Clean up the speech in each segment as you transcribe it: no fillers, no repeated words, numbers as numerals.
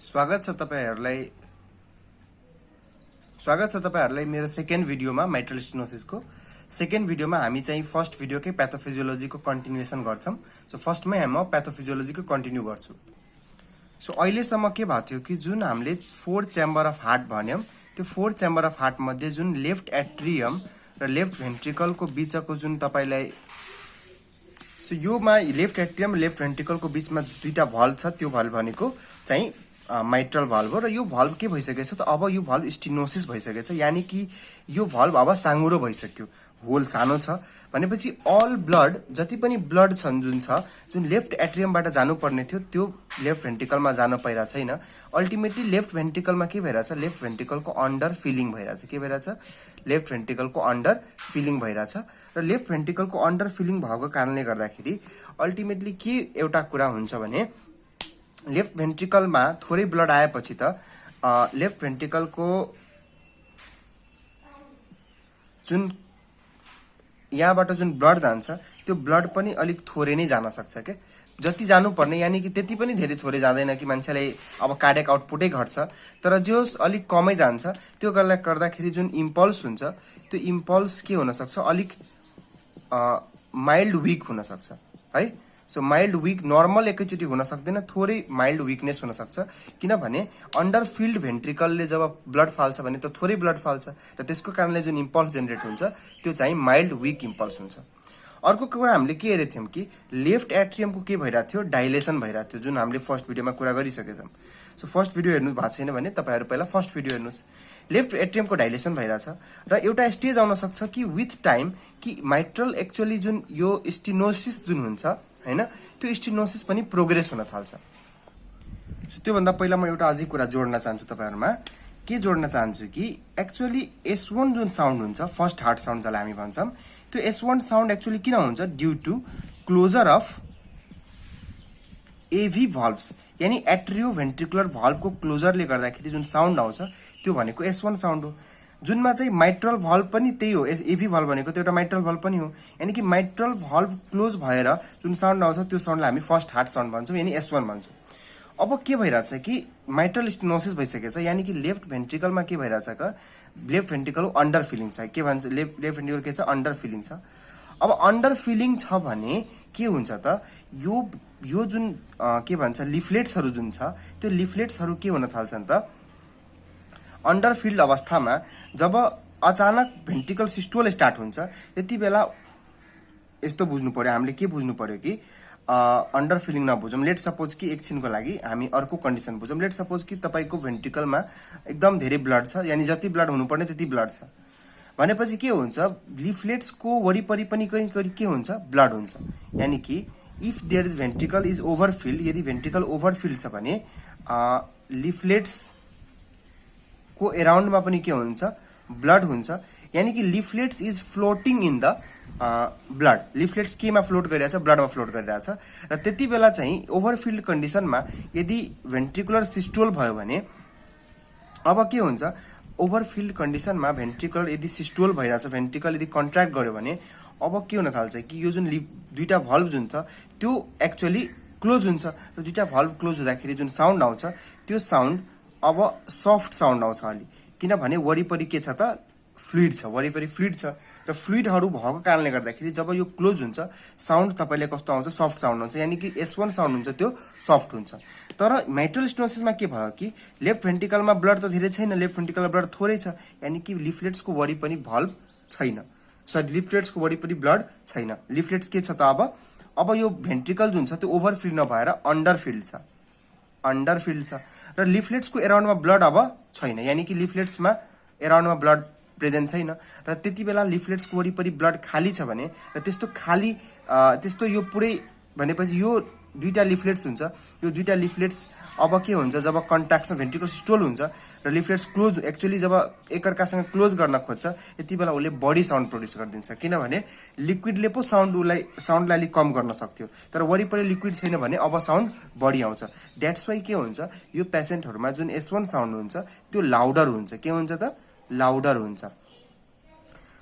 स्वागत छ तपाईहरुलाई मेरो सेकेन्ड भिडियोमा माइट्रल स्टेनोसिसको सेकेन्ड भिडियोमा हामी चाहिँ फर्स्ट भिडियोकै प्याथोफिजियोलोजीको कन्टिन्युएसन गर्छौं। सो फर्स्टमै म प्याथोफिजियोलोजीको कन्टिन्यू गर्छु। सो अहिलेसम्म के भएको थियो कि जुन हामीले फोर चेम्बर अफ हार्ट भन्यौं, त्यो फोर चेम्बर अफ हार्ट मध्ये जुन लेफ्ट एट्रियम र लेफ्ट भेन्ट्रिकलको बीचको जुन तपाईलाई सो योमा लेफ्ट एट्रियम लेफ्ट भेन्ट्रिकलको बीचमा दुईटा भल्भ छ, त्यो भल्भ भनेको चाहिँ माइट्रल भल्भ हो र यो भल्भ के भइसकेछ त अब यो भल्भ स्टेनोसिस भइसकेछ, यानी कि यो भल्भ अब साँगुरो भइसक्यो, होल सानो छ भनेपछि अल ब्लड जति पनि ब्लड छन् जुन लेफ्ट एट्रियमबाट जानु पर्ने थियो त्यो लेफ्ट भेन्ट्रिकलमा जान पाइरा छैन। अल्टिमेटली लेफ्ट भेन्ट्रिकलमा के भइराछ, लेफ्ट भेन्ट्रिकलको अन्डर फिलिङ भइराछ। के भइराछ? लेफ्ट भेन्ट्रिकलको अन्डर फिलिङ भइराछ र लेफ्ट भेन्ट्रिकलको अन्डर फिलिङ भएको कारणले गर्दाखेरि अल्टिमेटली के एउटा कुरा हुन्छ भने लेफ्ट भेन्ट्रिकलमा थोरै ब्लड आएपछि त लेफ्ट भेन्ट्रिकलको जुन यहाँबाट जुन ब्लड जान्छ त्यो ब्लड पनि अलिक थोरै नै जान सक्छ के, जति जानु पर्ने यानी कि त्यति पनि धेरै थोरै जाँदैन कि मान्छेले अब कार्डियक आउटपुटै घट्छ, तर जो अलिक कमै जान्छ। त्यो गर्दाखेरि जुन इम्पल्स हुन्छ त्यो इम्पल्स के हुन सक्छ, अलिक माइल्ड विक हुन सक्छ है। सो माइल्ड विक नर्मल एकैचोटी हुन सक्दैन, थोरै माइल्ड विकनेस हुन सक्छ, किनभने अन्डर फिल्ड भेन्ट्रिकलले जब ब्लड फाल्छ भने त थोरै ब्लड फाल्छ र त्यसको कारणले जुन इम्पल्स जेनेरेट हुन्छ त्यो चाहिँ माइल्ड विक इम्पल्स हुन्छ। अर्को कुरा हामीले के हेरेको थियौं कि लेफ्ट एट्रियमको के भइरहेको थियो, डाइलेसन भइरहेको थियो, जुन हामीले फर्स्ट भिडियोमा कुरा गरिसकेछौं। सो फर्स्ट भिडियो हेर्नु भएको छैन भने तपाईहरु पहिला फर्स्ट भिडियो हेर्नुस्। लेफ्ट एट्रियमको डाइलेसन भइरहेछ र एउटा स्टेज आउन सक्छ कि विथ टाइम कि माइट्रल एक्चुअली जुन यो स्टेनोसिस जुन हुन्छ हैन, त्यो स्टेनोसिस पनि प्रोग्रेस हुन थाल्छ। सो त्यो भन्दा पहिला म एउटा अझै कुरा जोड्न चाहन्छु तपाईहरुमा। के जोड्न चाहन्छु कि एक्चुअली S1 जुन साउन्ड हुन्छ, फर्स्ट हार्ट साउन्ड जसलाई हामी भन्छौं, त्यो S1 साउन्ड एक्चुअली किन हुन्छ, ड्यू टु क्लोजर अफ एभी भल्भ्स, यानी एट्रियो भेन्ट्रिकुलर भल्भको क्लोजरले गर्दाखेरि जुन साउन्ड आउँछ त्यो भनेको S1 साउन्ड हो। जुनमा चाहिँ माइट्रल भल्भ पनि त्यही हो, एभी भल्भ भनेको त्यो एउटा माइट्रल भल्भ पनि हो, यानी कि माइट्रल भल्भ क्लोज भएर जुन साउन्ड आउँछ त्यो साउन्डलाई हामी फर्स्ट हार्ट साउन्ड भन्छौं, यानी S1 भन्छौं। अब के भइराछ कि माइट्रल स्टेनोसिस भइसकेछ, यानी कि लेफ्ट भेन्ट्रिकलमा के भइराछ क लेफ्ट भेन्ट्रिकल अन्डर फिलिङ छ। के भन्छ लेफ्ट भेन्ट्रिकल के छ, अन्डर फिलिङ छ। अब अन्डर फिलिङ छ भने के हुन्छ त, यो जुन के भन्छ लिफलेट्सहरु जुन छ त्यो लिफलेट्सहरु के हुन थाल्छन् त, अन्डर फिल्ड अवस्थामा जब अचानक भेन्ट्रिकल सिस्टोल स्टार्ट हुन्छ त्यति बेला यस्तो बुझ्नु पर्यो, हामीले के बुझ्नु पर्यो कि अन्डर फिलिङ नबुझौं। लेट सपोज कि एकछिनको लागि हामी अर्को कन्डिसन बुझौं। लेट सपोज कि तपाईको भेन्ट्रिकलमा एकदम धेरै ब्लड छ, यानी जति ब्लड हुनुपर्ने त्यति ब्लड छ भनेपछि के हुन्छ, लिफलेट्सको वरिपरि पनि के हुन्छ, ब्लड हुन्छ। यानी कि if there is ventricle is overfilled, यदि भेन्ट्रिकल ओभरफिल्ड छ भने लिफलेट्स को एराउन्डमा पनि के हुन्छ, ब्लड हुन्छ। यानी कि leaflets is floating in the blood. Leaflets केमा फ्लोट गरिरहेछ, ब्लडमा फ्लोट गरिरहेछ र त्यति बेला चाहिँ ओभरफिल्ड कन्डिसनमा यदि भेन्ट्रिकुलर सिस्टोल भयो भने अब के हुन्छ, ओभरफिल्ड कन्डिसनमा भेन्ट्रिकल यदि सिस्टोल भइरहेछ, भेन्ट्रिकल यदि कन्ट्र्याक्ट गर्यो भने अब के हुन थाल्छ कि यो जुन दुईटा भल्भ जुन छ त्यो एक्चुअली क्लोज हुन्छ र दुईटा भल्भ क्लोज हुँदाखेरि जुन साउन्ड आउँछ त्यो साउन्ड अब सफ्ट साउन्ड आउँछ अलि, किनभने वरिपरि के छ त, फ्लुइड छ, वरिपरि फ्लुइड छ र फ्लुइडहरु भएको कारणले गर्दाखेरि जब यो क्लोज हुन्छ साउन्ड तपाईले कस्तो आउँछ, सफ्ट साउन्ड आउँछ, यानी कि S1 साउन्ड हुन्छ त्यो सफ्ट हुन्छ। तर माइट्रल स्टेनोसिसमा के भयो कि लेफ्ट भेन्ट्रिकलमा ब्लड त धेरै छैन, लेफ्ट भेन्ट्रिकलमा ब्लड थोरै छ, यानी कि लिफलेट्सको वरिपरि भल्भ छैन, सरी लिफलेट्सको वरिपरि ब्लड छैन। लिफलेट्स के छ त अब यो भेन्ट्रिकल जुन छ त्यो ओभरफिल्ड नभएर अन्डरफिल्ड छ, अन्डरफिल्ड छ र लिफलेट्सको एराउन्डमा ब्लड अब छैन, यानी कि लिफलेट्समा एराउन्डमा ब्लड प्रेजेन्ट छैन र त्यति बेला लिफलेट्सको वरिपरि ब्लड खाली छ भने र त्यस्तो खाली त्यस्तो यो पुरै भनेपछि यो दुईटा लिफलेट्स हुन्छ, यो दुईटा लिफलेट्स अब के हुन्छ, जब कन्ट्याक्सन भेन्ट्रिकल सिस्टोल हुन्छ र लिफलेट्स क्लोज एक्चुअली जब एकअर्कासँग क्लोज गर्न खोज्छ यति बेला उसले बडी साउन्ड प्रोड्युस गरिदिन्छ, किनभने लिक्विडले पो साउन्डलाई अलिक कम गर्न सक्थ्यो, तर वरिपरि लिक्विड छैन भने अब साउन्ड बढी आउँछ। द्याट्स वाइ के हुन्छ, यो पेसेन्टहरुमा जुन S1 साउन्ड हुन्छ त्यो लाउडर हुन्छ। के हुन्छ त, लाउडर हुन्छ।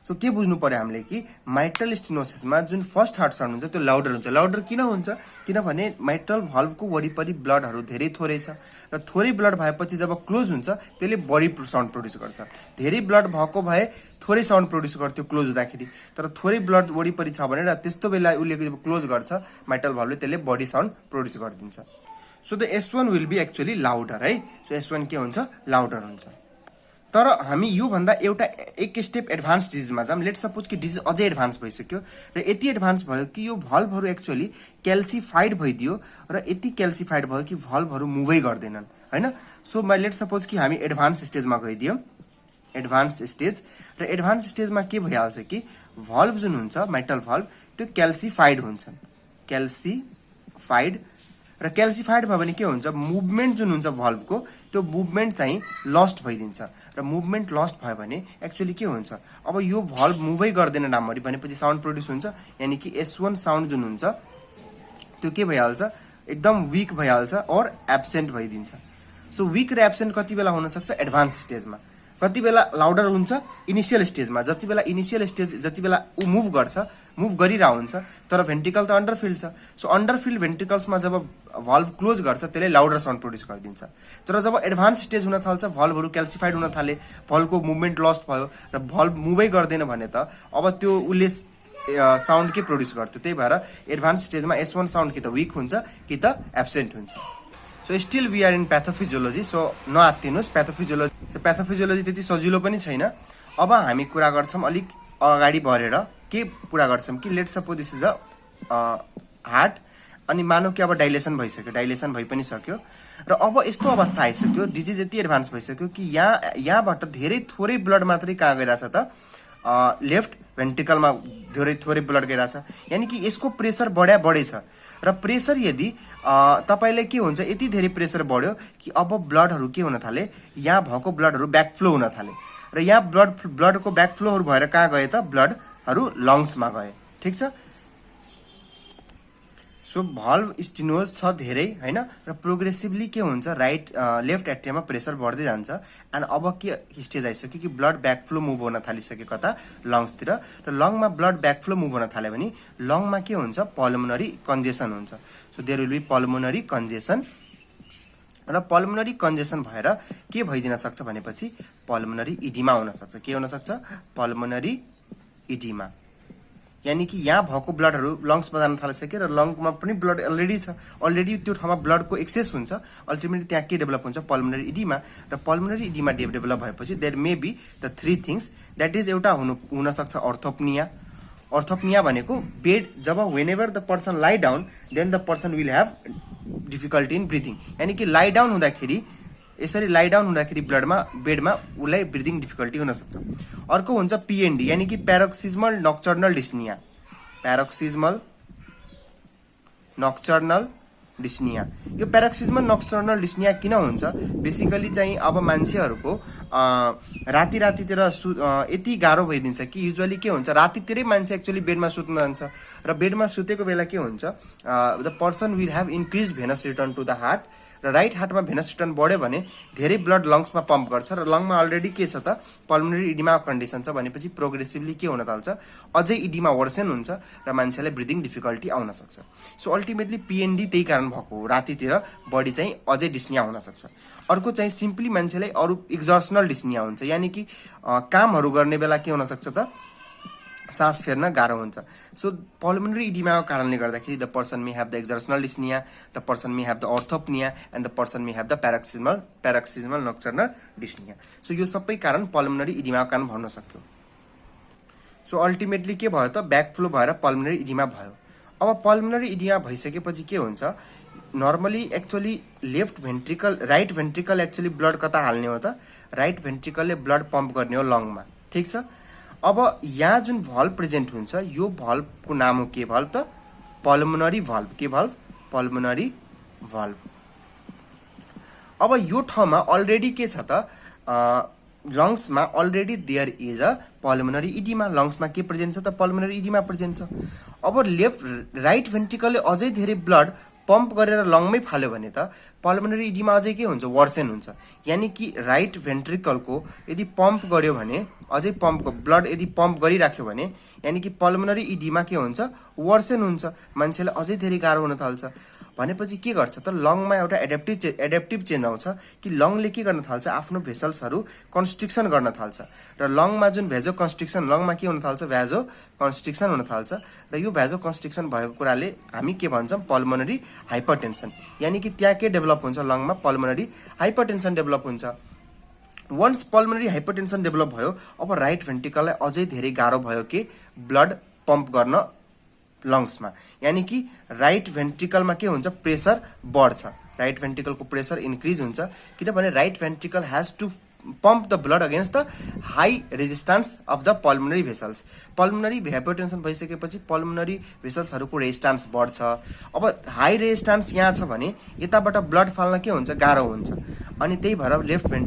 सो के बुझ्नु पर्यो हामीले कि माइट्रल स्टेनोसिसमा जुन फर्स्ट हार्ट साउन्ड हुन्छ त्यो लाउडर हुन्छ। लाउडर किन हुन्छ किनभने माइट्रल भल्भको वरिपरि ब्लडहरु धेरै थोरै छ र थोरै ब्लड भएपछि जब क्लोज हुन्छ त्यसले बढी साउन्ड प्रोड्युस गर्छ। धेरै ब्लड भएको भए थोरै साउन्ड प्रोड्युस गर्थ्यो क्लोज हुँदाखेरि, तर थोरै ब्लड वरिपरि छ भने त्यस्तो बेला उसले जब क्लोज गर्छ माइट्रल भाल्भले त्यसले बढी साउन्ड प्रोड्युस गरिदिन्छ। So the S1 will be actually louder है। सो S1 के हुन्छ, लाउडर हुन्छ। तर हामी यो भन्दा एउटा एक स्टेप एडभान्स डिजिजमा जाम। लेट सपोज कि डिजिज अझै एडभान्स भइसक्यो र यति एडभान्स भयो कि यो भल्भहरू एक्चुअली क्याल्सिफाइड भइदियो र यति क्याल्सिफाइड भयो कि भल्भहरू मुभै गर्दैनन् हैन। सो लेट सपोज कि हामी एडभान्स स्टेजमा गइदियौँ, एडभान्स स्टेज, र एडभान्स स्टेजमा के भइहाल्छ कि भल्भ जुन हुन्छ माइट्रल भल्भ त्यो क्याल्सिफाइड हुन्छन्, क्याल्सिफाइड, र क्याल्सिफाइड भयो भने के हुन्छ, मुभमेन्ट जुन हुन्छ भल्भको त्यो मुभमेन्ट चाहिँ लस्ट भइदिन्छ, र मुभमेन्ट लस्ट भयो भने एक्चुअली के हुन्छ, अब यो भल्भ मुभै गर्दैन राम्ररी भनेपछि साउन्ड प्रोड्युस हुन्छ, यानि कि S1 साउन्ड जुन हुन्छ त्यो के भइहाल्छ, एकदम विक भइहाल्छ और एब्सेन्ट भइदिन्छ। सो विक र एब्सेन्ट कति बेला हुन सक्छ, एडभान्स स्टेजमा। कति बेला लाउडर हुन्छ, इनिशियल स्टेजमा। जति बेला इनिशियल स्टेज जति बेला ऊ मुभ गर्छ, मुभ गरिरहेको हुन्छ, तर भेन्ट्रिकल त अन्डरफिल्ड छ। सो अन्डरफिल्ड भेन्ट्रिकल्समा जब भल्भ क्लोज गर्छ त्यसले लाउडर साउन्ड प्रोड्युस गरिदिन्छ। तर जब एडभान्स स्टेज हुन थाल्छ, भल्भहरू क्याल्सिफाइड हुन थाले, भल्भको मुभमेन्ट लस्ट भयो र भल्भ मुभै गर्दैन भने त अब त्यो उसले साउन्ड के प्रोड्युस गर्थ्यो। त्यही भएर एडभान्स स्टेजमा S1 साउन्ड कि त विक हुन्छ कि त एब्सेन्ट हुन्छ। So still we are in pathophysiology, so नआत्तिनुहोस्। प्याथोफिजियोलोजी त्यति सजिलो पनि छैन। अब हामी कुरा गर्छौँ अलिक अगाडि बढेर, के कुरा गर्छौँ कि let suppose this is a heart, अनि मानौ कि अब डाइलेसन भइसक्यो, डाइलेसन भइ पनि सक्यो, र अब यस्तो अवस्था आइसक्यो, डिजिज यति एडभान्स भइसक्यो कि यहाँबाट धेरै थोरै ब्लड मात्रै कहाँ गइरहेछ त, लेफ्ट भेन्ट्रिकलमा थोरै ब्लड गइरहेछ, यानि कि यसको प्रेसर बढै छ। र प्रेसर यदि तपाईँले के हुन्छ, यति धेरै प्रेसर बढ्यो कि अब ब्लडहरू के हुन थाले, यहाँ भएको ब्लडहरू ब्याकफ्लो हुन थाले, र यहाँ ब्लडको ब्याकफ्लोहरू भएर कहाँ गए त, ब्लडहरू लङ्समा गए। ठिक छ। सो भल्भ स्टिनोज छ धेरै हैन, र प्रोग्रेसिभली के हुन्छ, लेफ्ट एट्रियममा प्रेसर बढ्दै जान्छ। एन्ड अब के स्टेज आइसक्यो कि ब्लड ब्याकफ्लो मुभ हुन थालिसक्यो कता, लङ्सतिर, र लङमा ब्लड ब्याकफ्लो मुभ हुन थाल्यो भने लङमा के हुन्छ, पल्मोनरी कन्जेसन हुन्छ। So there will be pulmonary congestion, र पल्मोनरी कन्जेसन भएर के भइदिन सक्छ भनेपछि पल्मोनरी इडिमा हुन सक्छ। के हुन सक्छ, पल्मोनरी इडिमा, यानी कि यहाँ भएको ब्लडहरू लङ्समा जान थालिसक्यो र लङमा पनि ब्लड अलरेडी त्यो ठाउँमा ब्लडको एक्सेस हुन्छ। अल्टिमेटली त्यहाँ के डेभलप हुन्छ, पल्मोनरी इडिमा, र पल्मोनरी इडिमा डेभलप भएपछि there may be the three things, that is एउटा हुन सक्छ अर्थोप्निया। अर्थोप्निया भनेको बेड, जब whenever the person lie down then the person will have difficulty in breathing, यानि कि लाई डाउन हुँदाखेरि, यसरी लाई डाउन हुँदाखेरि बेडमा उसलाई ब्रिदिङ डिफिकल्टी हुन सक्छ। अर्को हुन्छ PND, यानी कि प्यारोक्सिजमल नक्चर्नल डिस्निया। प्यारोक्सिजमल नक्चर्नल डिस्निया, यो प्यारोक्सिजमल नक्चर्नल डिस्निया किन हुन्छ, बेसिकली चाहिँ अब मान्छेहरूको रातितिर यति गाह्रो भइदिन्छ कि युजुअली के हुन्छ, रातितिरै मान्छे एक्चुअली बेडमा सुत्न जान्छ, र बेडमा सुतेको बेला के हुन्छ, the person will have increase venous return to the heart, र राइट हार्टमा भेनस रिटर्न बढ्यो भने धेरै ब्लड लङ्समा पम्प गर्छ, र लङमा अलरेडी के छ त, पल्मोनरी इडिमा कन्डिसन छ भनेपछि प्रोग्रेसिभली के हुन थाल्छ, अझै इडिमा वर्सेन हुन्छ र मान्छेलाई ब्रिदिङ डिफिकल्टी आउन सक्छ। सो अल्टिमेटली PND त्यही कारण भएको हो, रातितिर बडी चाहिँ अझै डिस्निया हुन सक्छ। अर्को चाहिँ सिम्पली मान्छेलाई अरू एक्जर्सनल डिस्निया हुन्छ, यानि कि कामहरू गर्ने बेला के हुन सक्छ त, सास फेर्न गाह्रो हुन्छ। सो पल्मोनरी इडिमाको कारणले गर्दाखेरि the person may have the exertional dyspnoea, the person may have the orthopnoea, and the person may have the paroxysmal nocturnal dyspnoea. So यो सबै कारण पल्मोनरी इडिमाको कारण भन्न सक्यो। सो अल्टिमेटली के भयो त, ब्याकफ्लो भएर पल्मोनरी इडिमा भयो। अब पल्मोनरी इडिमा भइसकेपछि के हुन्छ, normally actually right ventricle actually blood कता हाल्ने हो त, राइट भेन्ट्रिकलले ब्लड पम्प गर्ने हो लङमा। ठिक छ। अब यहाँ जुन भल्भ प्रेजेन्ट हुन्छ, यो भल्भको नाम हो के भल्भ त, पल्मोनरी भल्भ। के भल्भ, पल्मोनरी भल्भ। अब यो ठाउँमा अलरेडी के छ त, लङ्समा already there is a pulmonary oedema. लङ्समा के प्रेजेन्ट छ त, पल्मोनरी इडिमा प्रेजेन्ट छ। अब राइट भेन्ट्रिकलले अझै धेरै ब्लड पम्प गरेर लङमै फाल्यो भने त पल्मोनरी इडिमा अझै के हुन्छ, वर्सेन हुन्छ। यानि कि राइट भेन्ट्रिकलको यदि पम्प गर्यो भने, अझै ब्लड यदि पम्प गरिराख्यो भने, यानि कि पल्मोनरी इडिमा के हुन्छ, वर्सेन हुन्छ, मान्छेलाई अझै धेरै गाह्रो हुन थाल्छ। भनेपछि के गर्छ त लङमा एउटा एडेप्टिभ चेन्ज आउँछ कि लङले के गर्न थाल्छ आफ्नो भेसल्सहरू कन्स्ट्रिक्सन गर्न थाल्छ र लङमा जुन भेजो कन्स्ट्रिक्सन लङमा के हुन थाल्छ भ्याजो कन्स्ट्रिक्सन हुन थाल्छ र यो भ्याजो कन्स्ट्रिक्सन भएको कुराले हामी के भन्छौँ पल्मोनरी हाइपरटेन्सन यानी कि त्यहाँ के डेभलप हुन्छ लङमा पल्मोनरी हाइपरटेन्सन डेभलप हुन्छ वन्स पल्मोनरी हाइपरटेन्सन डेभलप भयो अब राइट भेन्ट्रिकललाई अझै धेरै गाह्रो भयो कि ब्लड पम्प गर्न लङ्समा यानी कि राइट भेन्ट्रिकलमा के हुन्छ प्रेसर बढ्छ राइट भेन्ट्रिकलको प्रेसर इन्क्रिज हुन्छ किनभने right ventricle has to pump the blood against the high resistance of the pulmonary vessels pulmonary hypertension भइसकेपछि पल्मोनरी भेसल्सहरूको रेजिस्टेन्स बढ्छ अब हाई रेजिस्टेन्स यहाँ छ भने यताबाट ब्लड फाल्न के हुन्छ गाह्रो हुन्छ अनि त्यही भएर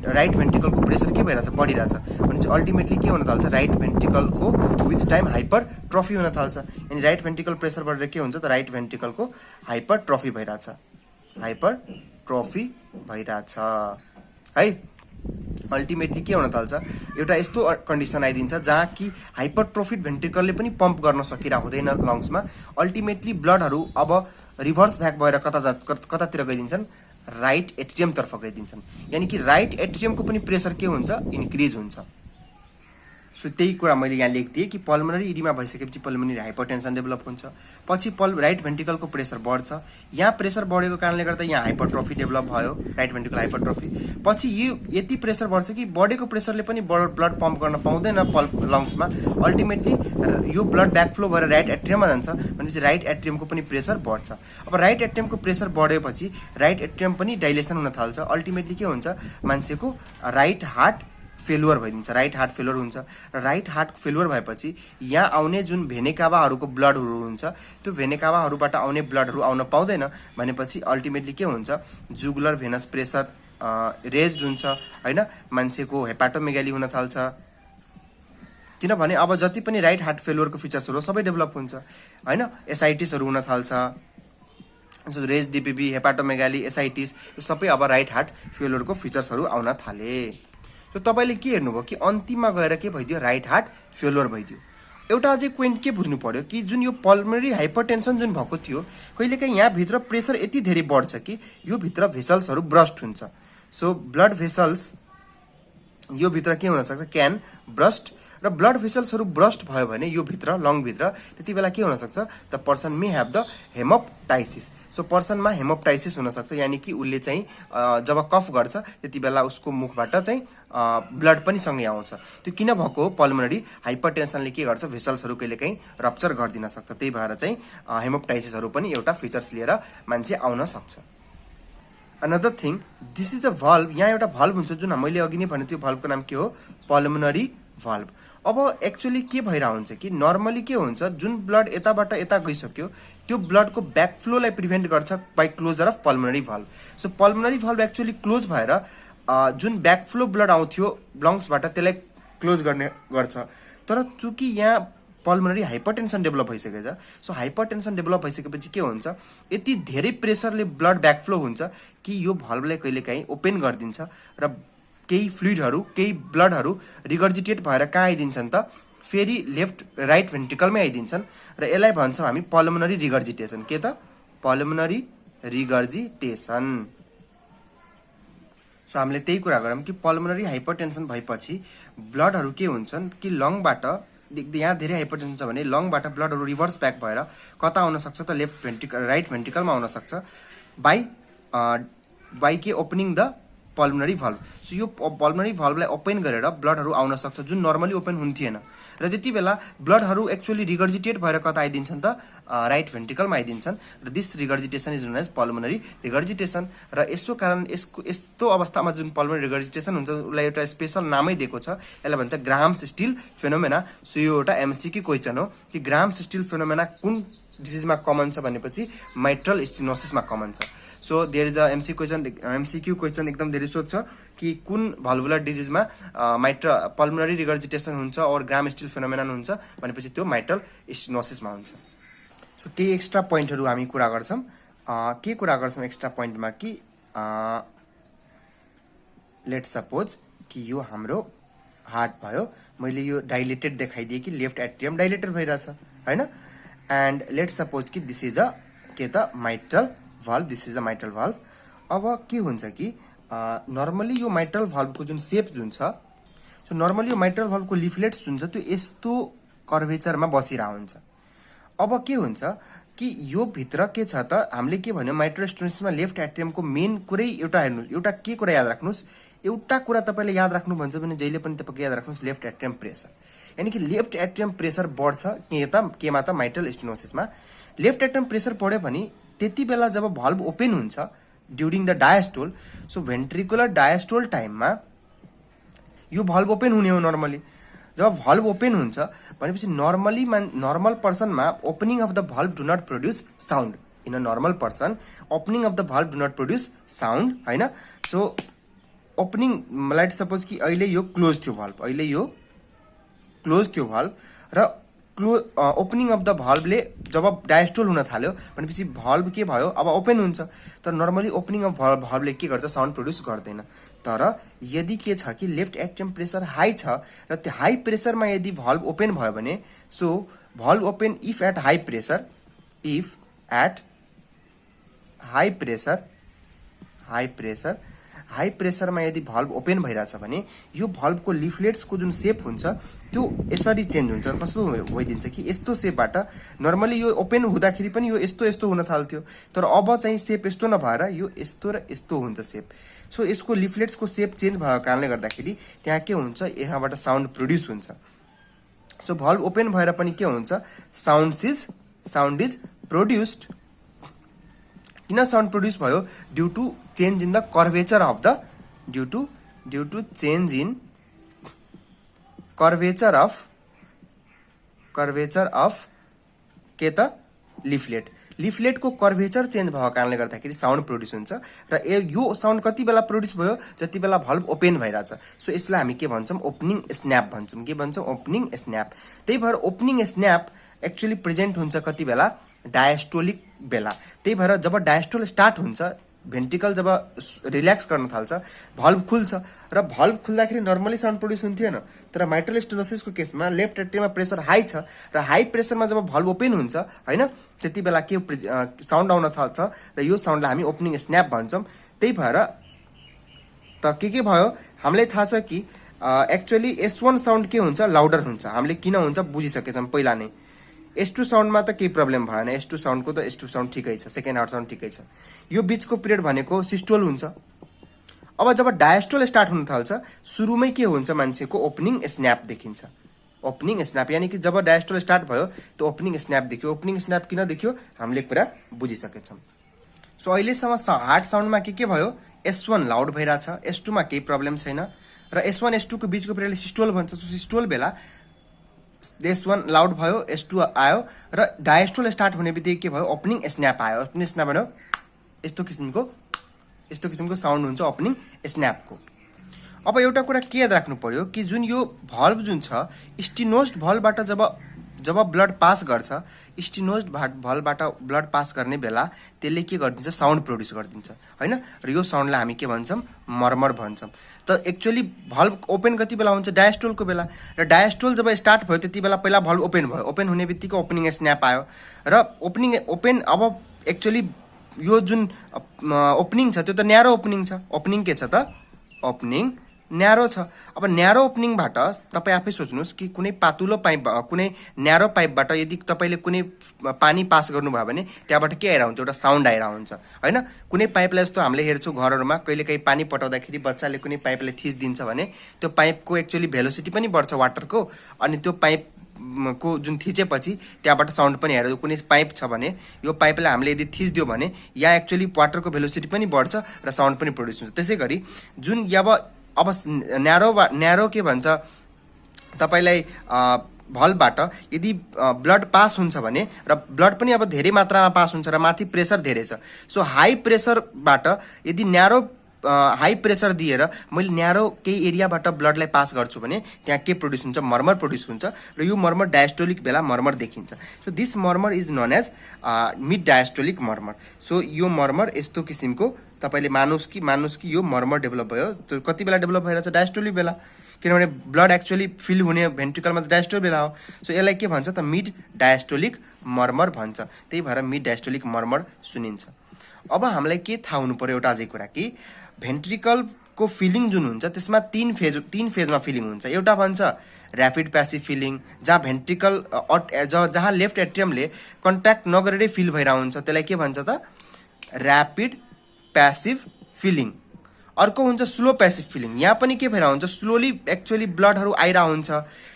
राइट भेन्ट्रिकलको प्रेसर के भइरहेछ बढिरहेछ भने चाहिँ अल्टिमेटली के हुन थाल्छ राइट भेन्ट्रिकलको विथ टाइम हाइपर ट्रफी हुन थाल्छ अनि राइट भेन्ट्रिकल प्रेसर बढेर के हुन्छ त राइट भेन्ट्रिकलको हाइपर ट्रफी भइरहेछ है अल्टिमेटली के हुन थाल्छ एउटा यस्तो कन्डिसन आइदिन्छ जहाँ कि हाइपरट्रोफिड भेन्ट्रिकलले पनि पम्प गर्न सकिरहेको हुँदैन लङ्समा अल्टिमेटली ब्लडहरू अब रिभर्स ब्याक भएर कतातिर गइदिन्छन् राइट एट्रियम तर्फ गइदिन्छन् यानी कि राइट एट्रियमको पनि प्रेसर के हुन्छ इन्क्रिज हुन्छ सो त्यही कुरा मैले यहाँ लेखिदिएँ कि पल्मोनरी इडिमा भइसकेपछि पल्मोनरी हाइपरटेन्सन डेभलप हुन्छ पछि राइट भेन्ट्रिकलको प्रेसर बढ्छ यहाँ प्रेसर बढेको कारणले गर्दा यहाँ हाइपरट्रोफी डेभलप भयो राइट भेन्ट्रिकल हाइपरट्रोफी पछि यो यति प्रेसर बढ्छ कि बढेको प्रेसरले पनि ब्लड पम्प गर्न पाउँदैन लङ्समा अल्टिमेटली यो ब्लड ब्याकफ्लो भएर राइट एट्रियममा जान्छ भनेपछि राइट एट्रियमको पनि प्रेसर बढ्छ अब राइट एट्रियमको प्रेसर बढेपछि राइट एट्रियम पनि डाइलेसन हुन थाल्छ अल्टिमेटली के हुन्छ मान्छेको राइट हार्ट फेलुअर भइदिन्छ राइट हार्ट फेलुअर हुन्छ र राइट हार्ट फेलुअर भएपछि यहाँ आउने जुन भेनेकावाहरूको ब्लडहरू हुन्छ त्यो भेनेकावाहरूबाट आउने ब्लडहरू आउन पाउँदैन भनेपछि अल्टिमेटली के हुन्छ जुगुलर भेनस प्रेसर रेज्ड हुन्छ होइन मान्छेको हेपाटोमेगाली हुन थाल्छ किनभने अब जति पनि राइट हार्ट फेलुअरको फिचर्सहरू सबै डेभलप हुन्छ होइन एसाइटिसहरू हुन थाल्छ रेज डिपिबी हेपाटोमेगाली एसाइटिस यो सबै अब राइट हार्ट फेलुअरको फिचर्सहरू आउन थाले सो तपाईँले के हेर्नुभयो कि अन्तिममा गएर के भइदियो राइट हार्ट फेलुअर भइदियो एउटा अझै पोइन्ट के बुझ्नु पर्यो कि जुन यो पल्मोनरी हाइपरटेन्सन जुन भएको थियो कहिलेकाहीँ यहाँभित्र प्रेसर यति धेरै बढ्छ कि यो भित्र भेसल्सहरू ब्रस्ट हुन्छ सो ब्लड भेसल्स यो भित्र के हुन सक्छ क्यान ब्रस्ट र ब्लड भेसल्सहरू ब्रस्ट भयो भने यो भित्र लङभित्र त्यति बेला के हुन सक्छ the person may have the haemoptysis so पर्सनमा हेमोप्टाइसिस हुन सक्छ यानी कि उसले चाहिँ जब कफ गर्छ त्यति बेला उसको मुखबाट चाहिँ ब्लड पनि सँगै आउँछ त्यो किन भएको पल्मोनरी हाइपरटेन्सनले के गर्छ भेसल्सहरू कहिलेकाहीँ रप्चर गरिदिन सक्छ त्यही भएर चाहिँ हेमोप्टाइसिसहरू पनि एउटा फिचर्स लिएर मान्छे आउन सक्छ another thing this is a valve यहाँ एउटा भल्भ हुन्छ जुन मैले अघि नै भने त्यो भल्भको नाम के हो पल्मोनरी भल्भ अब एक्चुअली के भइरहेको हुन्छ कि नर्मली के हुन्छ जुन ब्लड यताबाट यता गइसक्यो त्यो ब्लडको ब्याकफ्लोलाई प्रिभेन्ट गर्छ by closure of pulmonary valve so pulmonary valve actually close भएर जुन ब्याकफ्लो ब्लड आउँथ्यो लङ्सबाट त्यसलाई क्लोज गर्ने गर्छ तर चूँकि यहाँ पल्मोनरी हाइपरटेन्सन डेभलप भइसकेछ सो हाइपरटेन्सन डेभलप भइसकेपछि के हुन्छ यति धेरै प्रेसरले ब्लड ब्याकफ्लो हुन्छ कि यो भल्भलाई कहिलेकाहीँ ओपन गरिदिन्छ र केही फ्लुइडहरू केही ब्लडहरू रिगर्जिटेट भएर कहाँ आइदिन्छन् त फेरि लेफ्ट राइट भेन्ट्रिकलमै आइदिन्छन् र यसलाई भन्छौँ हामी पल्मोनरी रिगर्जिटेसन के त पल्मोनरी रिगर्जिटेसन सो हामीले त्यही कुरा गरौँ कि पल्मोनरी हाइपरटेन्सन भएपछि ब्लडहरू के हुन्छन् कि लङबाट यहाँ धेरै हाइपरटेन्सन छ भने लङबाट ब्लडहरू रिभर्स ब्याक भएर कता आउन सक्छ त लेफ्ट भेन्ट्रिकल राइट भेन्ट्रिकलमा आउन सक्छ बाई के opening the pulmonary valve so यो पल्मोनरी भल्भलाई ओपन गरेर ब्लडहरू आउन सक्छ जुन नर्मली ओपन हुन्थेन र त्यति बेला ब्लडहरू एक्चुअली रिगर्जिटेट भएर कता आइदिन्छन् त राइट भेन्ट्रिकलमा आइदिन्छन् र this regurgitation is known as pulmonary regurgitation र यसको कारण यस्तो अवस्थामा जुन पल्मोनरी रिगर्जिटेसन हुन्छ उसलाई एउटा स्पेसल नामै दिएको छ यसलाई भन्छ ग्राहम्स स्टिल फेनोमेना सो यो एउटा एमसीक्यू क्वेसन हो कि ग्राहम्स स्टिल फेनोमेना कुन डिजिजमा कमन छ भनेपछि माइट्रल स्टेनोसिसमा कमन छ so there is a MCQ question एकदम धेरै सोध्छ कि कुन भल्भुलर डिजिजमा पल्मोनरी रिगर्जिटेसन हुन्छ और ग्राहम स्टिल फेनोमेनन हुन्छ भनेपछि त्यो माइट्रल स्टेनोसिसमा हुन्छ सो केही एक्स्ट्रा पोइन्टहरू हामी कुरा गर्छौँ के कुरा गर्छौँ एक्स्ट्रा पोइन्टमा कि लेट सपोज कि यो हाम्रो हार्ट भयो मैले यो डाइलेटेड देखाइदिएँ कि लेफ्ट एट्रियम डाइलेटेड भइरहेछ हैन एन्ड लेट सपोज कि दिस इज अ के त mitral valve, this is a mitral valve. अब के हुन्छ कि नर्मली यो mitral valve को जुन सेप जुन छ, सो नर्मली यो mitral valve को लिफलेट्स जुन छ त्यो यस्तो कर्वेचरमा बसिरहेको हुन्छ। अब के हुन्छ कि यो भित्र के छ त, हामीले के भन्यो माइट्रल स्टेनोसिसमा लेफ्ट एट्रियमको मेन कुरै एउटा हेर्नु, एउटा के कुरा याद राख्नुस्, एउटा कुरा तपाईले याद राख्नु भन्छ भने जहिले पनि तपाईले याद राख्नुस् लेफ्ट एट्रियम प्रेसर। यानी कि लेफ्ट एट्रियम प्रेसर बढ्छ केमा त माइट्रल स्टेनोसिसमा। लेफ्ट एट्रियम प्रेसर बढ्यो भने त्यति बेला जब भल्भ ओपन हुन्छ during the diastole, so ventricular diastole टाइममा यो भल्भ ओपन हुने हो नर्मली। जब भल्भ ओपन हुन्छ भनेपछि नर्मली नर्मल पर्सनमा opening of the valve do not produce sound. In a normal person opening of the valve do not produce sound, हैन। So opening, let suppose कि अहिले यो close थियो भल्भ, अहिले यो क्लोज थियो भल्भ र ओपनिङ अफ द भल्भले जब डायस्टोल हुन थाल्यो भनेपछि भल्भ के भयो, अब ओपन हुन्छ। तर नर्मली ओपनिङ अफ भल्भले के गर्छ, साउन्ड प्रोड्युस गर्दैन। तर यदि के छ कि लेफ्ट एट्रियम प्रेसर हाई छ र त्यो हाई प्रेसरमा यदि भल्भ ओपन भयो भने, so valve open if at high pressure, if at high प्रेसरमा यदि भल्भ ओपन भइरहेछ भने यो भल्भको लिफलेट्सको जुन सेप हुन्छ त्यो यसरी चेन्ज हुन्छ। कस्तो भइदिन्छ कि यस्तो सेपबाट, नर्मली यो ओपन हुँदाखेरि पनि यो यस्तो यस्तो हुन थाल्थ्यो, तर अब चाहिँ सेप यस्तो नभएर यो यस्तो र यस्तो हुन्छ सेप। सो यसको लिफलेट्सको सेप चेन्ज भएको कारणले गर्दाखेरि त्यहाँ के हुन्छ, यहाँबाट साउन्ड प्रोड्युस हुन्छ। सो भल्भ ओपन भएर पनि के हुन्छ, साउन्ड इज प्रोड्युस्ड। किन साउन्ड प्रोड्युस भयो, due to change in the curvature of the, due to change in curvature of के त लिफलेटको कर्वेचर चेन्ज भएको कारणले गर्दाखेरि साउन्ड प्रोड्युस हुन्छ। र यो साउन्ड कति बेला प्रोड्युस भयो, जति बेला भल्भ ओपन भइरहेछ। सो यसलाई हामी के भन्छौँ, ओपनिङ स्न्याप भन्छौँ। के भन्छौँ, ओपनिङ स्न्याप। त्यही भएर ओपनिङ स्न्याप एक्चुअली प्रेजेन्ट हुन्छ कति बेला, डायस्टोलिक बेला। त्यही भएर जब डायस्टोल स्टार्ट हुन्छ, भेन्ट्रिकल जब रिल्याक्स गर्न थाल्छ, भल्भ खुल्छ र भल्भ खुल्दाखेरि नर्मली साउन्ड प्रोड्युस हुन्थेन। तर माइट्रल स्टेनोसिसको केसमा लेफ्ट एट्रियममा प्रेसर हाई छ र हाई प्रेसरमा जब भल्भ ओपन हुन्छ, हैन, त्यति बेला के साउन्ड आउन थाल्छ र यो साउन्डलाई हामी ओपनिङ स्न्याप भन्छौँ। त्यही भएर त के भयो, हामीलाई थाहा छ कि एक्चुअली S1 साउन्ड के हुन्छ, लाउडर हुन्छ। हामीले किन हुन्छ बुझिसकेछौँ पहिला नै। S2 साउन्डमा त केही प्रब्लम भएन, S2 साउन्डको त S2 साउन्ड ठिकै छ, सेकेन्ड हार्ट साउन्ड ठिकै छ। यो बीचको पिरियड भनेको सिस्टोल हुन्छ। अब जब डायस्टोल स्टार्ट हुन थाल्छ, सुरुमै के हुन्छ, मान्छेको ओपनिङ स्न्याप देखिन्छ। ओपनिङ स्न्याप यानी कि जब डायस्टोल स्टार्ट भयो त्यो ओपनिङ स्न्याप देखियो। ओपनिङ स्न्याप किन देखियो हामीले कुरा बुझिसकेछौँ। सो अहिलेसम्म हार्ट साउन्डमा के भयो, S1 लाउड भइरहेछ, S2 मा केही प्रब्लम छैन र S1 S2 को बीचको पिरियडले सिस्टोल भन्छ। सो सिस्टोल बेला S1 लाउड भयो, S2 आयो र डायस्टोल स्टार्ट हुने बित्तिकै के भयो, ओपनिङ स्न्याप आयो। ओपनिङ स्न्याप भन्यो यस्तो किसिमको साउन्ड हुन्छ ओपनिङ स्न्यापको। अब एउटा कुरा के याद राख्नु पर्यो कि जुन यो भल्भ जुन छ, स्टेनोज्ड भल्भबाट जब ब्लड पास गर्छ, स्टेनोज्ड भल्भबाट ब्लड पास गर्ने बेला त्यसले के गरिदिन्छ, साउन्ड प्रोड्युस गरिदिन्छ, हैन। र यो साउन्डलाई हामी के भन्छौँ, मर्मर भन्छौँ। त एक्चुअली भल्भ ओपन कति बेला हुन्छ, डायस्टोलको बेला। र डायस्टोल जब स्टार्ट भयो त्यति बेला पहिला भल्भ ओपन भयो। ओपन हुने बित्तिकै ओपनिङ स्न्याप आयो र ओपन अब एक्चुअली यो जुन ओपनिङ छ त्यो त न्यारो ओपनिङ छ। ओपनिङ के छ त, ओपनिङ न्यारो छ। अब न्यारो ओपनिङबाट तपाईँ आफै सोच्नुहोस् कि कुनै पातुलो पाइप, कुनै न्यारो पाइपबाट यदि तपाईँले कुनै पानी पास गर्नुभयो भने त्यहाँबाट के आइरहन्छ, एउटा साउन्ड आइरहन्छ हुन्छ, हैन। कुनै पाइपलाई जस्तो हामीले हेर्छौँ घरहरूमा, कहिलेकाहीँ पानी पटाउँदाखेरि बच्चाले कुनै पाइपलाई थिचिदिन्छ भने त्यो पाइपको एक्चुअली भेलोसिटी पनि बढ्छ वाटरको, अनि त्यो पाइपको जुन थिचेपछि त्यहाँबाट साउन्ड पनि आएर कुनै पाइप छ भने यो पाइपलाई हामीले यदि थिचिदियो भने यहाँ एक्चुअली वाटरको भेलोसिटी पनि बढ्छ र साउन्ड पनि प्रोड्युस हुन्छ। त्यसै गरी जुन अब न्यारो के भन्छ, तपाईलाई भल्भबाट यदि ब्लड पास हुन्छ भने र ब्लड पनि अब धेरै मात्रामा पास हुन्छ र माथि प्रेसर धेरै छ। सो हाई प्रेसरबाट यदि न्यारो हाई प्रेसर दिएर मैले न्यारो केही एरियाबाट ब्लडलाई पास गर्छु भने त्यहाँ के प्रोड्युस हुन्छ, मर्मर प्रोड्युस हुन्छ र यो मर्मर डायस्टोलिक बेला मर्मर देखिन्छ। So this murmur is known as mid diastolic murmur. So यो मर्मर यस्तो किसिमको तपाईले मानुस् कि यो मर्मर डेभलप भयो। त्यो कति बेला डेभलप भइरहेछ, डायस्टोलिक बेला, किनभने ब्लड एक्चुअली फिल हुने भेन्ट्रिकलमा त डायस्टोलिक बेला हो। सो यसलाई के भन्छ त, मिड डायस्टोलिक मर्मर भन्छ। त्यही भएर मिड डायस्टोलिक मर्मर सुनिन्छ। अब हामीलाई के थाहा हुनु पर्यो एउटा अझै कुरा कि भेन्ट्रिकलको फिलिङ जुन हुन्छ त्यसमा तीन फेजमा फिलिङ हुन्छ। एउटा भन्छ ऱ्यापिड प्यासिभ फिलिङ, जहाँ भेन्ट्रिकल जहाँ लेफ्ट एट्रियमले कन्ट्याक्ट नगरेरै फिल भइरहेको हुन्छ त्यसलाई के भन्छ त ऱ्यापिड प्यासिभ फिलिङ। अर्को हुन्छ स्लो प्यासिभ फिलिङ, यहाँ पनि के भइरहेको हुन्छ स्लोली एक्चुअली ब्लडहरू आइरहेको हुन्छ।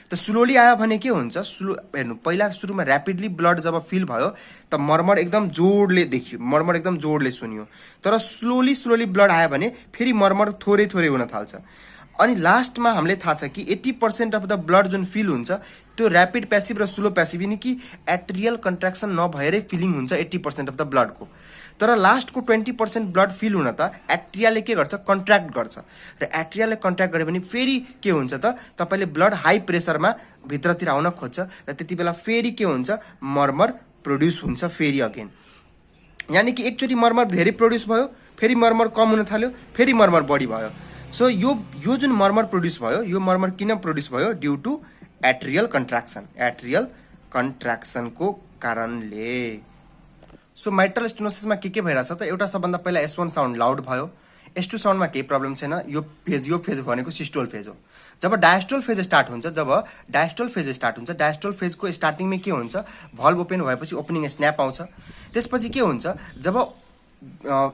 त स्लोली आयो भने के हुन्छ स्लो हेर्नु पहिला सुरुमा ऱ्यापिडली ब्लड जब फिल भयो त मर्मर एकदम जोडले देखियो, मर्मर एकदम जोडले सुनियो। तर स्लोली ब्लड आयो भने फेरि मर्मर थोरै थोरै हुन थाल्छ। अनि लास्टमा हामीले थाहा छ कि 80% अफ द ब्लड जुन फिल हुन्छ त्यो ऱ्यापिड प्यासिभ र स्लो प्यासिभ यनि कि एट्रियल कन्ट्र्याक्सन नभएरै फिलिङ हुन्छ 80% अफ द ब्लडको। तर लास्टको 20% ब्लड फिल हुन त एट्रियाले के गर्छ कन्ट्र्याक्ट गर्छ, र एट्रियाले कन्ट्र्याक्ट गरे भने फेरि के हुन्छ त तपाईँले ब्लड हाई प्रेसरमा भित्रतिर आउन खोज्छ र त्यति बेला फेरि के हुन्छ मर्मर प्रोड्युस हुन्छ फेरि अगेन। यानि कि एकचोटि मर्मर धेरै प्रोड्युस भयो, फेरि मर्मर कम हुन थाल्यो, फेरि मर्मर बढी भयो। सो यो जुन मर्मर प्रोड्युस भयो यो मर्मर किन प्रोड्युस भयो ड्यू टु एट्रियल कन्ट्र्याक्सनको कारणले। सो माइट्रल स्टेनोसिसमा के भइरहेछ त एउटा सबभन्दा पहिला S1 साउन्ड लाउड भयो, S2 साउन्डमा केही प्रब्लम छैन। यो फेज भनेको सिस्टोल फेज हो। जब डायस्टोल फेज स्टार्ट हुन्छ डायस्टोल फेजको स्टार्टिङमै के हुन्छ भल्भ ओपन भएपछि ओपनिङ स्न्याप आउँछ। त्यसपछि के हुन्छ जब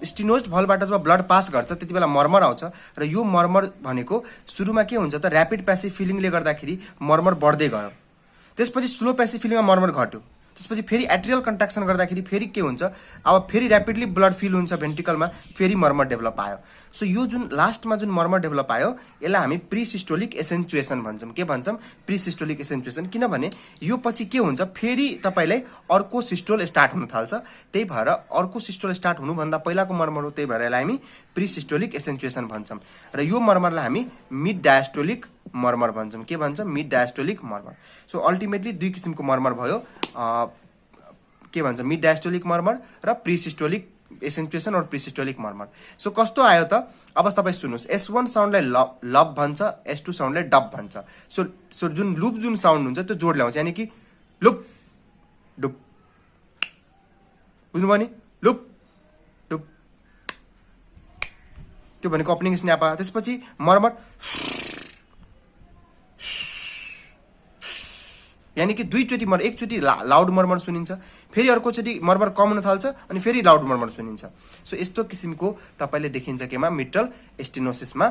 स्टिनोज्ड भल्भबाट जब ब्लड पास गर्छ त्यति बेला मर्मर आउँछ, र यो मर्मर भनेको सुरुमा के हुन्छ त ऱ्यापिड प्यासिभ फिलिङले गर्दाखेरि मर्मर बढ्दै गयो। त्यसपछि स्लो प्यासिभ फिलिङमा मर्मर घट्यो। त्यसपछि फेरि एट्रियल कन्ट्र्याक्सन गर्दाखेरि फेरि के हुन्छ अब फेरि ऱ्यापिडली ब्लड फिल हुन्छ भेन्ट्रिकलमा, फेरि मर्मर डेभलप आयो। सो यो जुन लास्टमा जुन मर्मर डेभलप आयो यसलाई हामी प्रिसिस्टोलिक एसेन्चुएसन भन्छौँ। के भन्छौँ प्रिसिस्टोलिक एसेन्चुएसन, किनभने यो पछि के हुन्छ फेरि तपाईँलाई अर्को सिस्टोल स्टार्ट हुन थाल्छ। त्यही भएर अर्को सिस्टोल स्टार्ट हुनुभन्दा पहिलाको मर्मर हो, त्यही भएर यसलाई हामी प्रिसिस्टोलिक एसेन्चुएसन भन्छौँ। र यो मर्मरलाई हामी मिड डायस्टोलिक मर्मर भन्छौँ। के भन्छौँ mid diastolic murmur. So ultimately दुई किसिमको मर्मर भयो, के भन्छ मिड डायस्टोलिक मर्मर र प्रिसिस्टोलिक एसेन्चुएसन और प्रिसिस्टोलिक मर्मर। सो कस्तो आयो त अब तपाईँ सुन्नुहोस्, S1 साउन्डलाई लब भन्छ, S2 साउन्डलाई डब भन्छ। सो जुन लुप जुन साउन्ड हुन्छ त्यो जोड ल्याउँछ, यानि कि लुप डुप, बुझ्नुभयो नि लुप डुप, त्यो भनेको ओपनिङ स्न्याप आयो। त्यसपछि मर्मर यानि कि दुईचोटि एकचोटि लाउड मर्मर सुनिन्छ, फेरि अर्कोचोटि मर्मर कम हुन थाल्छ अनि फेरि लाउड मर्मर सुनिन्छ। सो यस्तो किसिमको तपाईँले देखिन्छ केमा मिट्रल स्टेनोसिसमा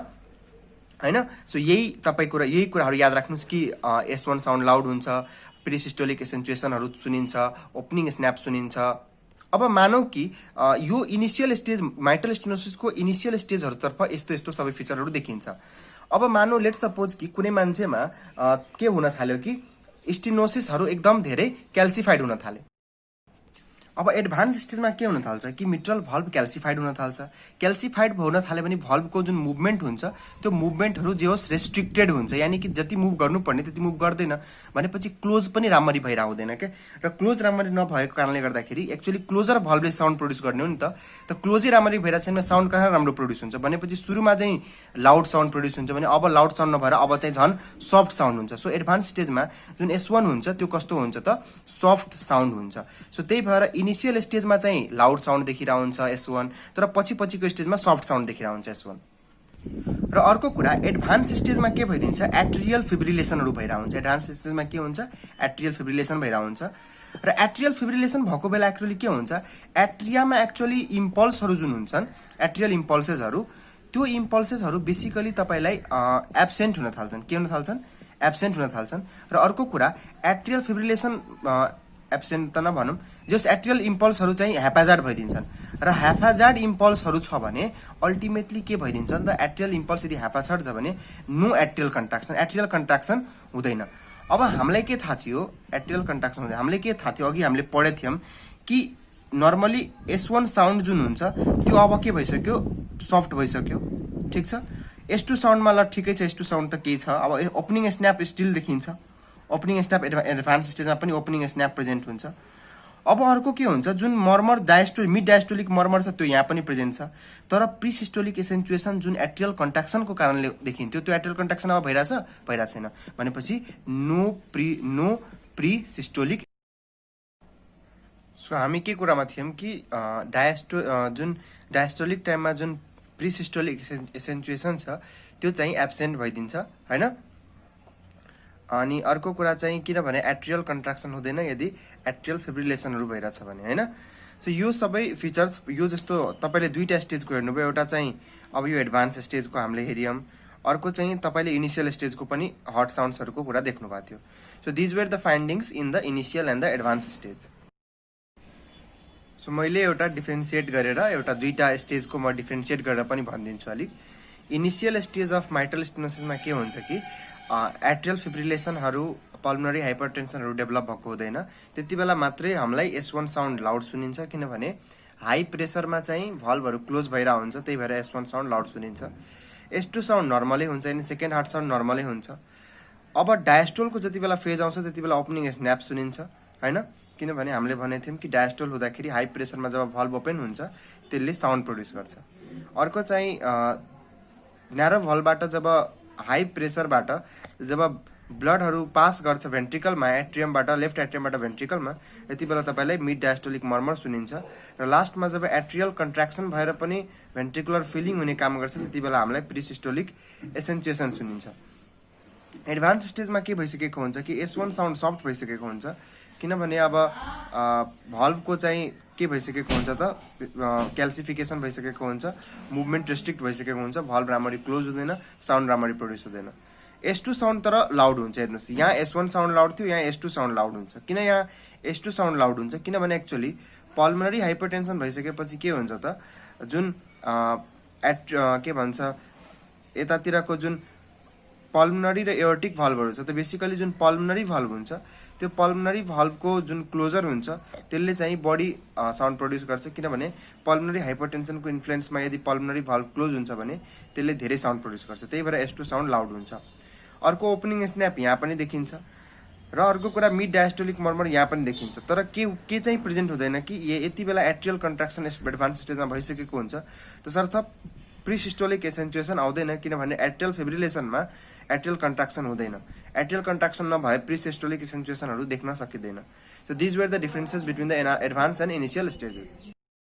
हैन। सो यही कुराहरू याद राख्नुहोस् कि S1 साउन्ड लाउड हुन्छ, प्रिसिस्टोलिक एसेन्चुएसनहरू सुनिन्छ, ओपनिङ स्न्याप सुनिन्छ। अब मानौ कि यो इनिसियल स्टेज माइट्रल स्टेनोसिसको इनिसियल स्टेजहरूतर्फ यस्तो सबै फिचरहरू देखिन्छ। अब मानौ लेट सपोज कि कुनै मान्छेमा के हुन थाल्यो कि स्टेनोसिसहरू एकदम धेरै क्याल्सिफाइड हुन थाले। अब एडभान्स स्टेजमा के हुन थाल्छ कि मिट्रल भल्भ क्याल्सिफाइड हुन थाल्छ। क्याल्सिफाइड हुन थाल्यो भने भल्भको जुन मुभमेन्ट हुन्छ त्यो मुभमेन्टहरू जे होस् रेस्ट्रिक्टेड हुन्छ, यानि कि जति मुभ गर्नुपर्ने त्यति मुभ गर्दैन। भनेपछि क्लोज पनि राम्ररी भइरह हुँदैन क्या, र क्लोज राम्ररी नभएको कारणले गर्दाखेरि एक्चुअली क्लोजर भल्भले साउन्ड प्रोड्युस गर्ने हो नि त क्लोजै राम्ररी भइरहेको छैन साउन्ड कहाँ राम्रो प्रोड्युस हुन्छ भनेपछि सुरुमा चाहिँ लाउड साउन्ड प्रोड्युस हुन्छ भने अब लाउड साउन्ड नभएर अब चाहिँ झन् सफ्ट साउन्ड हुन्छ। सो एडभान्स स्टेजमा जुन S1 हुन्छ त्यो कस्तो हुन्छ त सफ्ट साउन्ड हुन्छ। सो त्यही भएर इनिसियल स्टेजमा चाहिँ लाउड साउन्ड देखिरहेको हुन्छ S1, तर पछिको स्टेजमा सफ्ट साउन्ड देखिरहेको हुन्छ S1। र अर्को कुरा एडभान्स स्टेजमा के भइदिन्छ एट्रियल फिब्रिलेसनहरू भइरहेको हुन्छ। एडभान्स स्टेजमा के हुन्छ एट्रियल फिब्रिलेसन भइरहेको हुन्छ, र एट्रियल फिब्रिलेसन भएको बेला एक्चुअली के हुन्छ एट्रियामा एक्चुअली इम्पल्सहरू जुन हुन्छन् एट्रियल इम्पल्सेसहरू, त्यो इम्पल्सेसहरू बेसिकली तपाईँलाई एब्सेन्ट हुन थाल्छन्। के हुन थाल्छन् एब्सेन्ट हुन थाल्छन्। र अर्को कुरा एट्रियल फिब्रिलेसन एब्सेन्ट त नभनौँ, जस एट्रियल इम्पल्सहरू चाहिँ ह्यापाजार्ड भइदिन्छन्, र ह्यापाजार्ड इम्पल्सहरू छ भने अल्टिमेटली के भइदिन्छ त एट्रियल इम्पल्स यदि ह्यापाजार्ड छ भने नो एट्रियल कन्ट्राक्सन हुँदैन। अब हामीलाई के थाहा थियो एट्रियल कन्ट्राक्सन हुँदैन, हामीले के थाहा थियो अघि हामीले पढेको थियौँ कि नर्मली S1 साउन्ड जुन हुन्छ त्यो अब के भइसक्यो सफ्ट भइसक्यो, ठिक छ। S2 साउन्डमा ल ठिकै छ, S2 साउन्ड त केही छ। अब ओपनिङ स्न्याप स्टिल देखिन्छ, ओपनिङ स्न्याप एडभान्स स्टेजमा पनि ओपनिङ स्न्याप प्रेजेन्ट हुन्छ। अब अर्को के हुन्छ जुन मर्मर मिड डायस्टोलिक मर्मर छ त्यो यहाँ पनि प्रेजेन्ट छ, तर प्रिसिस्टोलिक एसेन्चुएसन जुन एट्रियल कन्ट्राक्सनको कारणले देखिन्थ्यो त्यो एट्रियल कन्ट्राक्सन अब भइरहेको छैन भनेपछि नो प्रिसिस्टोलिक सो हामी के कुरामा थियौँ कि जुन डायस्टोलिक टाइममा जुन प्रिसिस्टोलिक एसेन्चुएसन छ त्यो चाहिँ एब्सेन्ट भइदिन्छ होइन। अनि अर्को कुरा चाहिँ किनभने एट्रियल कन्ट्राक्सन हुँदैन यदि एट्रियल फिब्रिलेसनहरू भइरहेछ भने होइन। सो यो सबै फिचर्स यो जस्तो तपाईँले दुईवटा स्टेजको हेर्नुभयो, एउटा चाहिँ अब यो एडभान्स स्टेजको हामीले हेरियौँ, अर्को चाहिँ तपाईँले इनिसियल स्टेजको पनि हट साउन्ड्सहरूको कुरा देख्नु भएको थियो। So these were the findings in the initial and the advance stage. So मैले एउटा डिफ्रेन्सिएट गरेर एउटा दुईवटा स्टेजको म डिफ्रेन्सिएट गरेर पनि भनिदिन्छु अलिक। इनिसियल स्टेज अफ माइट्रल स्टेनोसिसमा के हुन्छ कि एट्रियल फिब्रिलेसनहरू पल्मनरी हाइपरटेन्सनहरू डेभलप भएको हुँदैन। त्यति बेला मात्रै हामीलाई S1 साउन्ड लाउड सुनिन्छ, किनभने हाई प्रेसरमा चाहिँ भल्भहरू क्लोज भइरहेको हुन्छ, त्यही भएर S1 साउन्ड लाउड सुनिन्छ। S2 साउन्ड नर्मलै हुन्छ, अनि सेकेन्ड हार्ट साउन्ड नर्मलै हुन्छ। अब डायस्टोलको जति बेला फेज आउँछ त्यति बेला ओपनिङ स्न्याप सुनिन्छ होइन, किनभने हामीले भनेको थियौँ कि डायस्टोल हुँदाखेरि हाई प्रेसरमा जब भल्भ ओपन हुन्छ त्यसले साउन्ड प्रड्युस गर्छ। अर्को चाहिँ न्यारो भल्भबाट जब हाई प्रेसरबाट जब ब्लडहरू पास गर्छ भेन्ट्रिकलमा, एट्रियमबाट लेफ्ट एट्रियमबाट भेन्ट्रिकलमा, यति बेला तपाईँलाई मिड डायस्टोलिक मर्मर सुनिन्छ। र लास्टमा जब एट्रियल कन्ट्राक्सन भएर पनि भेन्ट्रिकुलर फिलिङ हुने काम गर्छ त्यति बेला हामीलाई प्रिसिस्टोलिक एसेन्चुएसन सुनिन्छ। एडभान्स स्टेजमा के भइसकेको हुन्छ कि S1 साउन्ड सफ्ट भइसकेको हुन्छ, किनभने अब भल्भको चाहिँ के भइसकेको हुन्छ त क्याल्सिफिकेसन भइसकेको हुन्छ, मुभमेन्ट रेस्ट्रिक्ट भइसकेको हुन्छ, भल्भ राम्ररी क्लोज हुँदैन, साउन्ड राम्ररी प्रड्युस हुँदैन। S2 साउन्ड तर लाउड हुन्छ। हेर्नुहोस्, यहाँ S1 साउन्ड लाउड थियो, यहाँ S2 साउन्ड लाउड हुन्छ। किन यहाँ S2 साउन्ड लाउड हुन्छ? किनभने एक्चुअली पल्मनरी हाइपरटेन्सन भइसकेपछि के हुन्छ त जुन के भन्छ यतातिरको जुन पल्मनरी र एओर्टिक भल्भहरू छ, त्यो बेसिकली जुन पल्मनरी भल्भ हुन्छ त्यो पल्मनरी भल्भको जुन क्लोजर हुन्छ त्यसले चाहिँ बढी साउन्ड प्रड्युस गर्छ, किनभने पल्मनरी हाइपरटेन्सनको इन्फ्लुएन्समा यदि पल्मनरी भल्भ क्लोज हुन्छ भने त्यसले धेरै साउन्ड प्रड्युस गर्छ, त्यही भएर S2 साउन्ड लाउड हुन्छ। अर्को ओपनिङ स्न्याप यहाँ पनि देखिन्छ, र अर्को कुरा मिड डायस्टोलिक मर्मर यहाँ पनि देखिन्छ। तर के चाहिँ प्रेजेन्ट हुँदैन कि यति बेला एट्रियल कन्ट्राक्सन एडभान्स स्टेजमा भइसकेको हुन्छ, तसर्थ प्रिसिस्टोलिक एसेन्चुएसन आउँदैन, किनभने एट्रियल फिब्रिलेसनमा एट्रियल कन्ट्राक्सन हुँदैन। एट्रियल कन्ट्राक्सन नभए प्रिसिस्टोलिक एसेन्चुएसनहरू देख्न सकिँदैन। So these were the differences between the advance and initial stages.